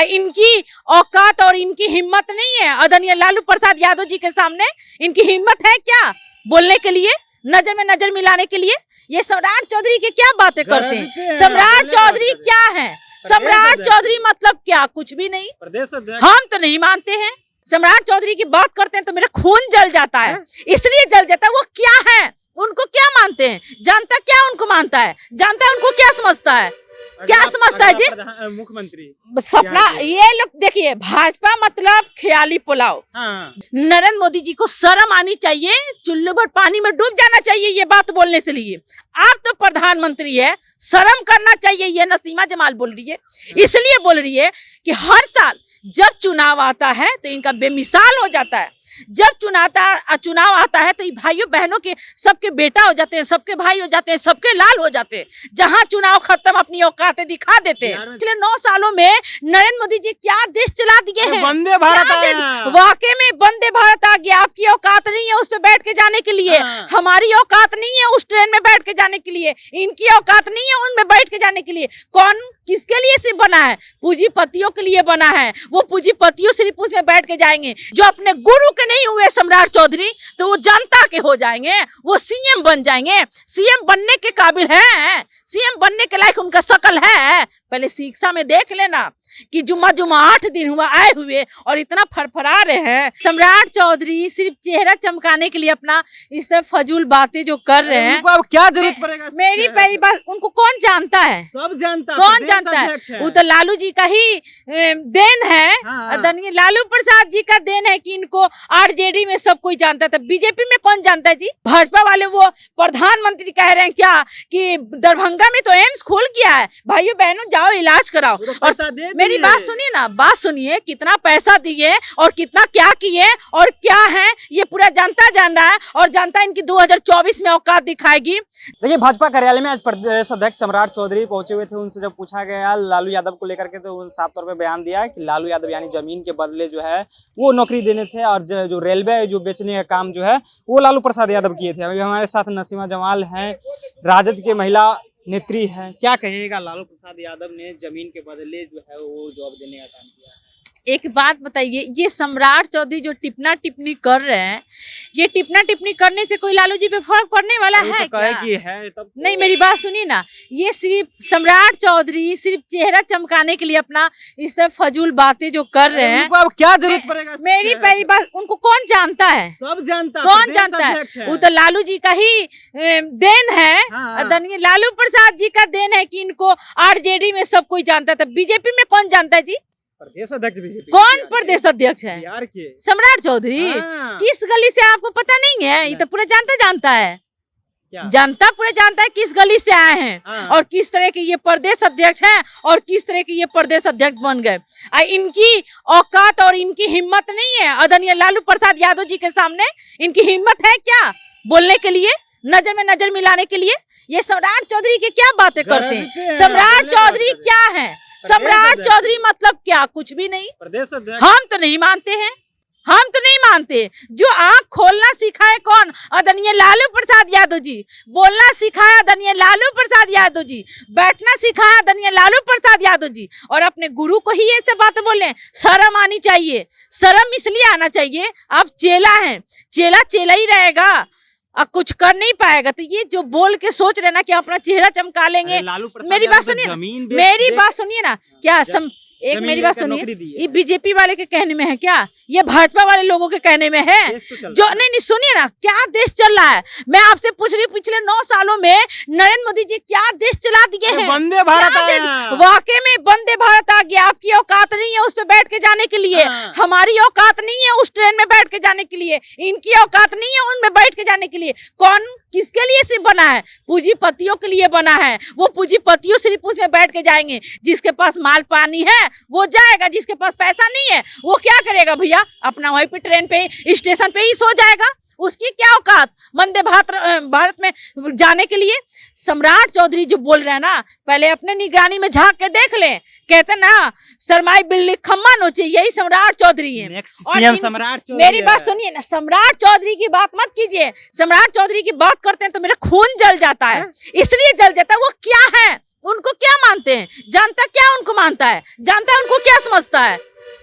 इनकी औकात और इनकी हिम्मत नहीं है आदरणीय लालू प्रसाद यादव जी के सामने। इनकी हिम्मत है क्या बोलने के लिए, नजर में नजर मिलाने के लिए? ये सम्राट चौधरी के क्या बातें करते हैं? सम्राट चौधरी क्या है? सम्राट चौधरी मतलब क्या? कुछ भी नहीं। हम तो नहीं मानते हैं। सम्राट चौधरी की बात करते हैं तो मेरा खून जल जाता है। इसलिए जल जाता है, वो क्या है, उनको क्या मानते हैं? जनता क्या उनको मानता है? जनता उनको क्या समझता है? क्या समझता है जी? मुख्यमंत्री सपना। ये लोग देखिए, भाजपा मतलब ख्याली पुलाव। नरेंद्र मोदी जी को शर्म आनी चाहिए, चुल्लू भर पानी में डूब जाना चाहिए ये बात बोलने से लिए। आप तो प्रधानमंत्री है, शर्म करना चाहिए। ये नसीमा जमाल बोल रही है, इसलिए बोल रही है कि हर साल जब चुनाव आता है तो इनका बेमिसाल हो जाता है। जब चुनाव आता है तो भाइयों बहनों के सबके बेटा हो जाते हैं, सबके भाई हो जाते हैं, सबके लाल हो जाते हैं। जहां चुनाव खत्म अपनी औकातें दिखा देते हैं। पिछले 9 सालों में नरेंद्र मोदी जी क्या देश चला दिए हैं। वंदे भारत वाकई में वंदे भारत आ गया। आपकी औकात नहीं है उस पर बैठ के जाने के लिए, हमारी औकात नहीं है उस ट्रेन में बैठ के जाने के लिए, इनकी औकात नहीं है उनमें बैठ के जाने के लिए। कौन किसके लिए सिर्फ बना है? पूंजीपतियों के लिए बना है। वो पूंजीपतियों सिर्फ उसमें बैठ के जाएंगे। जो अपने गुरु के नहीं हुए सम्राट चौधरी तो वो जनता के हो जाएंगे, वो सीएम बन जाएंगे। सीएम बनने के काबिल है, सीएम बनने के लायक उनका शकल है। पहले शिक्षा में देख लेना कि जुम्मा 8 दिन हुआ आए हुए और इतना फरफरा रहे हैं। सम्राट चौधरी सिर्फ चेहरा चमकाने के लिए अपना इस तरह फजूल बातें जो कर रहे हैं, अब क्या जरूरत पड़ेगा? मेरी पहली बात, उनको कौन जानता है? सब जानता, कौन जानता है? वो तो लालू जी का ही देन है। आदरणीय लालू प्रसाद जी का देन है कि इनको आरजेडी में सब कोई जानता था, बीजेपी में कौन जानता है जी? भाजपा वाले वो प्रधानमंत्री कह रहे हैं क्या कि दरभंगा में तो एम्स खुल गया है, भाइयों बहनों जाओ इलाज कराओ। और मेरी बात सुनिए ना, बात सुनिए, कितना पैसा दिए और कितना क्या किए और क्या है ये पूरा जनता जान रहा है। और जनता इनकी 2024 में औकात दिखाएगी। देखिए, भाजपा कार्यालय में आज प्रदेश अध्यक्ष सम्राट चौधरी पहुंचे हुए थे। उनसे जब पूछा गया लालू यादव को लेकर के तो उन्होंने साफ तौर पे बयान दिया कि लालू यादव यानी जमीन के बदले जो है वो नौकरी देने थे और जो रेलवे जो बेचने का काम जो है वो लालू प्रसाद यादव किए थे। अभी हमारे साथ नसीमा जमाल हैं, राजद के महिला नेत्री है। क्या कहिएगा, लालू प्रसाद यादव ने जमीन के बदले जो है वो जॉब देने का काम किया है। एक बात बताइए, ये सम्राट चौधरी जो टिप्पणी टिप्पणी कर रहे हैं, ये टिप्पणी टिप्पणी करने से कोई लालू जी पे फर्क पड़ने वाला है क्या? है तब नहीं, मेरी बात सुनिए ना, ये सिर्फ सम्राट चौधरी सिर्फ चेहरा चमकाने के लिए अपना इस तरह फजूल बातें जो कर रहे हैं, अब क्या जरूरत पड़ेगा? मेरी पहली बात, उनको कौन जानता है? सब जानता, कौन जानता है? वो तो लालू जी का ही देन है। आदरणीय लालू प्रसाद जी का देन है कि इनको आरजेडी में सब कोई जानता था, बीजेपी में कौन जानता है जी? प्रदेश अध्यक्ष बीजेपी। कौन प्रदेश अध्यक्ष है? बिहार के सम्राट चौधरी। किस गली से आपको पता नहीं है? ये तो पूरा जनता जानता है। जनता पूरा जानता है किस गली से आए हैं और किस तरह के ये प्रदेश अध्यक्ष हैं और किस तरह के ये प्रदेश अध्यक्ष बन गए। इनकी औकात और इनकी हिम्मत नहीं है आदरणीय लालू प्रसाद यादव जी के सामने। इनकी हिम्मत है क्या बोलने के लिए, नजर में नजर मिलाने के लिए? ये सम्राट चौधरी के क्या बातें करते हैं? सम्राट चौधरी क्या है? सम्राट चौधरी मतलब क्या? कुछ भी नहीं। हम तो नहीं मानते हैं, हम तो नहीं मानते। जो आंख खोलना सिखाए कौन? आदरणीय लालू प्रसाद यादव जी। बोलना सिखाया आदरणीय लालू प्रसाद यादव जी। बैठना सिखाया आदरणीय लालू प्रसाद यादव जी। और अपने गुरु को ही ये सब बात बोले, शर्म आनी चाहिए। शर्म इसलिए आना चाहिए, आप चेला हैं, चेला चेला ही रहेगा, अब कुछ कर नहीं पाएगा। तो ये जो बोल के सोच रहे ना कि अपना चेहरा चमका लेंगे, मेरी बात सुनिए, मेरी बात सुनिए ना, क्या मेरी बात सुनिए, ये बीजेपी वाले के कहने में है क्या? ये भाजपा वाले लोगों के कहने में है? जो नहीं सुनिए ना, क्या देश चल रहा है। मैं आपसे पूछ रही हूँ, पिछले 9 सालों में नरेंद्र मोदी जी क्या देश चला दिए हैं। वंदे भारत, वाकई में वंदे भारत आ गया। आपकी औकात नहीं है उस पर बैठ के जाने के लिए, हमारी औकात नहीं है उस ट्रेन में बैठ के जाने के लिए, इनकी औकात नहीं है उनमें बैठ के जाने के लिए। कौन किसके लिए सिर्फ बना है? पूंजीपतियों के लिए बना है। वो पूंजीपतियों सिर्फ उसमें बैठ के जाएंगे। जिसके पास माल पानी है वो जाएगा, जिसके पास पैसा नहीं है वो क्या करेगा भैया? अपना वहीं पे ट्रेन पे स्टेशन पे ही सो जाएगा। उसकी क्या औकात वंदे भारत में जाने के लिए? सम्राट चौधरी जो बोल रहे हैं ना, पहले अपने निगरानी में झांक के देख ले। कहते ना, शर्माई बिल्ली खम्मा नोचे, यही सम्राट चौधरी है। और सम्राट चौधरी। मेरी बात सुनिए ना, सम्राट चौधरी की बात मत कीजिए। सम्राट चौधरी की बात करते हैं तो मेरा खून जल जाता है। इसलिए जल जाता है, वो क्या है उनको क्या मानते हैं? जनता क्या उनको मानता है? जनता उनको क्या समझता है?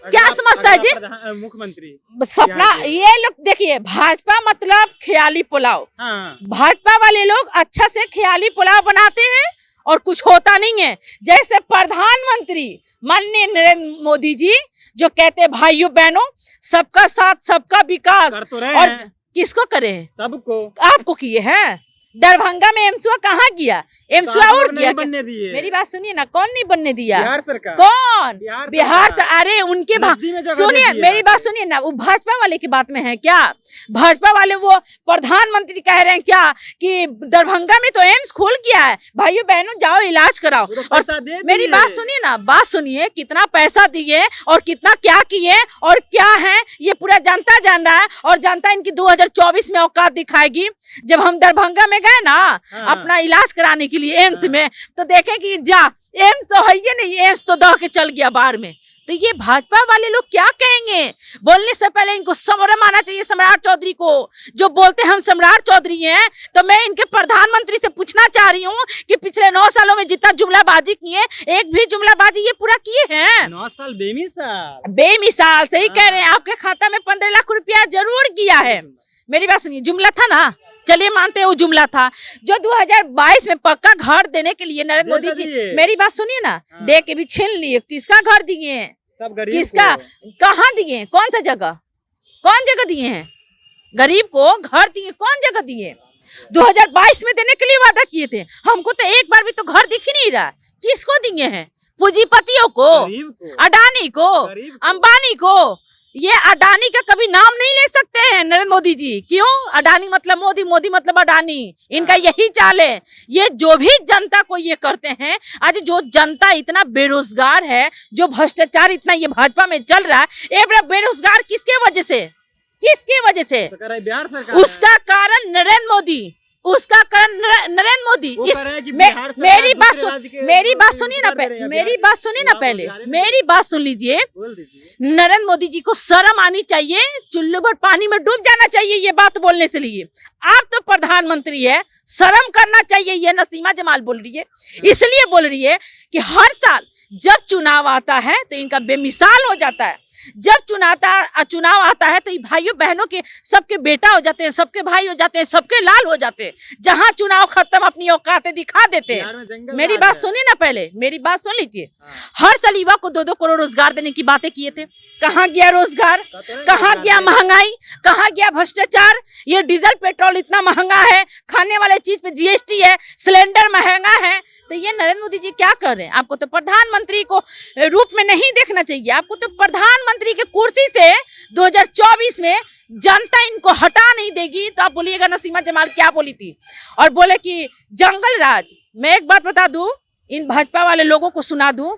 क्या समझता है जी? मुख्यमंत्री सपना ये लोग देखिए, भाजपा मतलब ख्याली पुलाव। हाँ। भाजपा वाले लोग अच्छा से ख्याली पुलाव बनाते हैं और कुछ होता नहीं है। जैसे प्रधानमंत्री माननीय नरेंद्र मोदी जी जो कहते हैं भाइयों बहनों सबका साथ सबका विकास, कर तो रहे और हैं। किसको करे हैं? सबको। आपको किए हैं। दरभंगा में एम्सुआ कहाँ गया? एम्सुआ और किया क्या? दिए। मेरी बात सुनिए ना, कौन नहीं बनने दिया? बिहार सरकार। कौन? बिहार से? अरे उनके सुनिए, मेरी बात सुनिए ना, वो भाजपा वाले की बात में है क्या? भाजपा वाले वो प्रधानमंत्री कह रहे हैं क्या कि दरभंगा में तो एम्स खुल गया है, भाइयों बहनों जाओ इलाज कराओ। और मेरी बात सुनिए ना, बात सुनिए, कितना पैसा दिए और कितना क्या किए और क्या है ये पूरा जनता जान रहा है। और जनता इनकी 2024 में औकात दिखाएगी। जब हम दरभंगा में गए ना अपना इलाज कराने के लिए एम्स में, तो देखे कि जा एम्स तो है ही नहीं, एम्स तो दह के चल गया बाहर में। तो ये भाजपा वाले लोग क्या कहेंगे? बोलने से पहले इनको समरम आना चाहिए सम्राट चौधरी को, जो बोलते हैं हम सम्राट चौधरी हैं। तो मैं इनके प्रधानमंत्री से पूछना चाह रही हूँ कि पिछले 9 सालों में जितना जुमलाबाजी किए, एक भी जुमलाबाजी ये पूरा किए हैं? 9 साल बेमिसाल। बेमिसाल सही कह रहे हैं। आपके खाता में 15 लाख रुपया जरूर किया है। मेरी बात सुनिए, जुमला था ना, चलिए मानते हैं वो जुमला था। जो 2022 में पक्का घर देने के लिए नरेंद्र मोदी जी, मेरी बात सुनिए ना, दे के भी छीन लिए। किसका घर दिए हैं? सब गरीब किसका? कहाँ दिए हैं? कौन सा जगह? कौन जगह दिए हैं? गरीब को घर दिए, कौन जगह दिए? 2022 में देने के लिए वादा किए थे। हमको तो एक बार भी तो घर दिख ही नहीं रहा। किसको दिए हैं? पूंजीपतियों को, अडानी को, अंबानी को। ये अडानी का कभी नाम नहीं ले सकते हैं नरेंद्र मोदी जी। क्यों? अडानी मतलब मोदी, मोदी मतलब अडानी। इनका यही चाल है। ये जो भी जनता को ये करते हैं, आज जो जनता इतना बेरोजगार है, जो भ्रष्टाचार इतना ये भाजपा में चल रहा है, ये बेरोजगार किसके वजह से? किसके वजह से? बिहार सरकार। उसका कारण नरेंद्र मोदी, उसका कारण नरेंद्र मोदी। मेरी बात सुनिए ना पहले, मेरी बात सुनिए ना पहले, मेरी बात सुन लीजिए। नरेंद्र मोदी जी को शर्म आनी चाहिए, चुल्लू पर पानी में डूब जाना चाहिए ये बात बोलने से लिए। आप तो प्रधानमंत्री है, शर्म करना चाहिए। ये नसीमा जमाल बोल रही है, इसलिए बोल रही है कि हर साल जब चुनाव आता है तो इनका बेमिसाल हो जाता है। जब चुनाव आता है तो भाइयों बहनों के सबके बेटा हो जाते हैं, सबके भाई हो जाते हैं, सबके लाल हो जाते हैं। जहां चुनाव खत्म अपनी औकातें दिखा देते हैं। मेरी बात सुनिए ना पहले, मेरी बात सुन लीजिए। हर साल युवा को 2-2 करोड़ रोजगार देने की बातें किए थे। कहाँ गया रोजगार? कहाँ गया महंगाई? कहाँ गया भ्रष्टाचार? ये डीजल पेट्रोल इतना महंगा है, खाने वाले चीज पे जीएसटी है, सिलेंडर महंगा है। तो ये नरेंद्र मोदी जी क्या कर रहे हैं? आपको तो प्रधानमंत्री को रूप में नहीं देखना चाहिए। आपको तो प्रधानमंत्री के कुर्सी से 2024 में जनता इनको हटा नहीं देगी। तो आप बोलिएगा नसीमा जमाल क्या बोली थी, और बोले कि जंगल राज। मैं एक बात बता दूं, इन भाजपा वाले लोगों को सुना दूं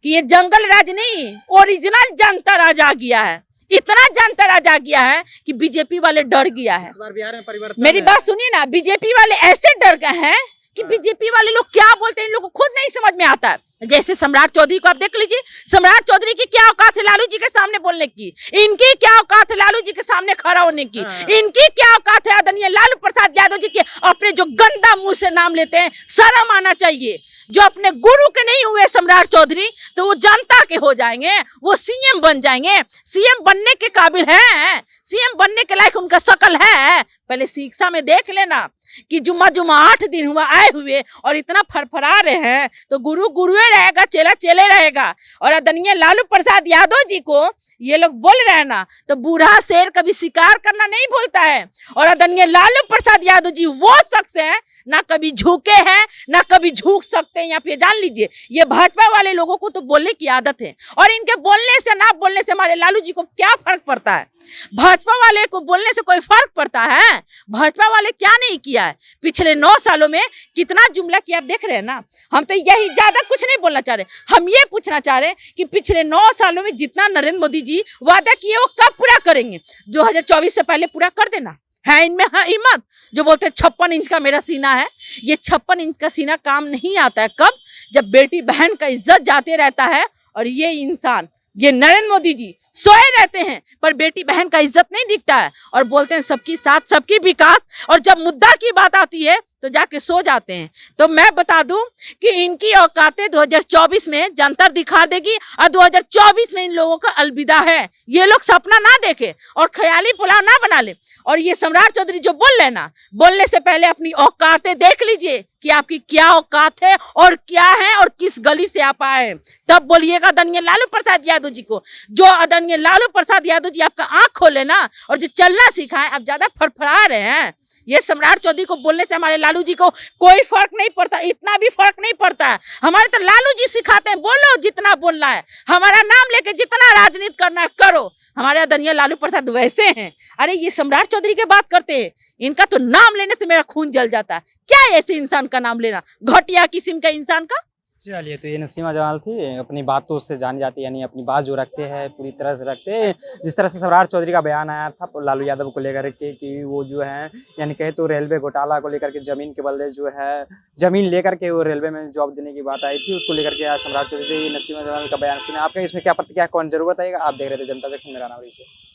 कि ये जंगल राज नहीं, ओरिजिनल जनता राज आ गया है। इतना जनता राज आ गया है कि बीजेपी वाले डर गया है। इस बार बिहार में परिवर्तन। मेरी बात सुनिए ना, बीजेपी वाले ऐसे डर गए हैं कि बीजेपी वाले लोग क्या बोलते हैं इन लोगों को खुद नहीं समझ में आता है। जैसे सम्राट चौधरी को आप देख लीजिए, सम्राट चौधरी की क्या औकात है लालू जी के सामने बोलने की? इनकी क्या औकात है लालू जी के सामने खड़ा होने की? इनकी क्या औकात है आदरणीय लालू प्रसाद यादव जी के अपने जो गंदा मुंह से नाम लेते हैं? शर्म आना चाहिए। जो अपने गुरु के नहीं हुए सम्राट चौधरी, तो वो जनता के हो जाएंगे, वो सीएम बन जाएंगे। सीएम बनने के काबिल है, सीएम बनने के लायक उनका शकल है। पहले शिक्षा में देख लेना कि जुम्मा 8 दिन हुआ आए हुए और इतना फरफरा रहे हैं, तो गुरु गुरुए रहेगा, चेला चेले रहेगा। और आदरणीय लालू प्रसाद यादव जी को ये लोग बोल रहे हैं ना, तो बूढ़ा शेर कभी शिकार करना नहीं भूलता है। और आदरणीय लालू प्रसाद यादव जी वो शख्स हैं, ना कभी झुके हैं ना कभी झुक सकते हैं। यहाँ पे जान लीजिए, ये भाजपा वाले लोगों को तो बोलने की आदत है, और इनके बोलने से ना बोलने से हमारे लालू जी को क्या फर्क पड़ता है? भाजपा वाले को बोलने से कोई फर्क पड़ता है? भाजपा वाले क्या नहीं किया है पिछले 9 सालों में? कितना जुमला किया आप देख रहे हैं ना। हम तो यही, ज्यादा कुछ नहीं बोलना चाह रहे, हम ये पूछना चाह रहे हैं कि पिछले 9 सालों में जितना नरेंद्र मोदी जी वादा किए वो कब पूरा करेंगे? 2024 से पहले पूरा कर देना है इनमें हिम्मत। जो बोलते हैं 56 इंच का मेरा सीना है, ये 56 इंच का सीना काम नहीं आता है। कब? जब बेटी बहन का इज्जत जाते रहता है। और ये इंसान, ये नरेंद्र मोदी जी सोए रहते हैं पर बेटी बहन का इज्जत नहीं दिखता है, और बोलते हैं सबकी साथ सबकी विकास। और जब मुद्दा की बात आती है तो जाके सो जाते हैं। तो मैं बता दूं कि इनकी औकातें 2024 में जनता दिखा देगी और 2024 में इन लोगों का अलविदा है। ये लोग सपना ना देखे और ख्याली पुलाव ना बना ले। और ये सम्राट चौधरी जो बोल रहे ना, बोलने से पहले अपनी औकातें देख लीजिए कि आपकी क्या औकात है और क्या है और किस गली से आप आए हैं, तब बोलिएगा आदरणीय लालू प्रसाद यादव जी को। जो आदरणीय लालू प्रसाद यादव जी आपका आंख खोले ना और जो चलना सिखाए, आप ज्यादा फड़फड़ा रहे हैं। ये सम्राट चौधरी को बोलने से हमारे लालू जी को कोई फर्क नहीं पड़ता, इतना भी फर्क नहीं पड़ता है। हमारे तो लालू जी सिखाते हैं, बोलो जितना बोलना है, हमारा नाम लेके जितना राजनीति करना है करो। हमारे आदरणीय लालू प्रसाद वैसे हैं। अरे ये सम्राट चौधरी की बात करते हैं, इनका तो नाम लेने से मेरा खून जल जाता है। क्या ऐसे इंसान का नाम लेना, घटिया किस्म का इंसान का। चलिए, तो ये नसीमा जमाल थी, अपनी बातों से जानी जाती है, यानी अपनी बात जो रखते हैं पूरी तरह से रखते हैं। जिस तरह से सम्राट चौधरी का बयान आया था लालू यादव को लेकर के कि वो जो है, यानी कहे तो रेलवे घोटाला को लेकर के जमीन के बदले जो है जमीन लेकर के वो रेलवे में जॉब देने की बात आई थी, उसको लेकर के आज सम्राट चौधरी नसीमा जमाल का बयान सुने। आपका इसमें क्या प्रतिक्रिया, कौन जरूरत है? आप देख रहे थे जनता जंक्शन, मेरा नाम ऋषि है।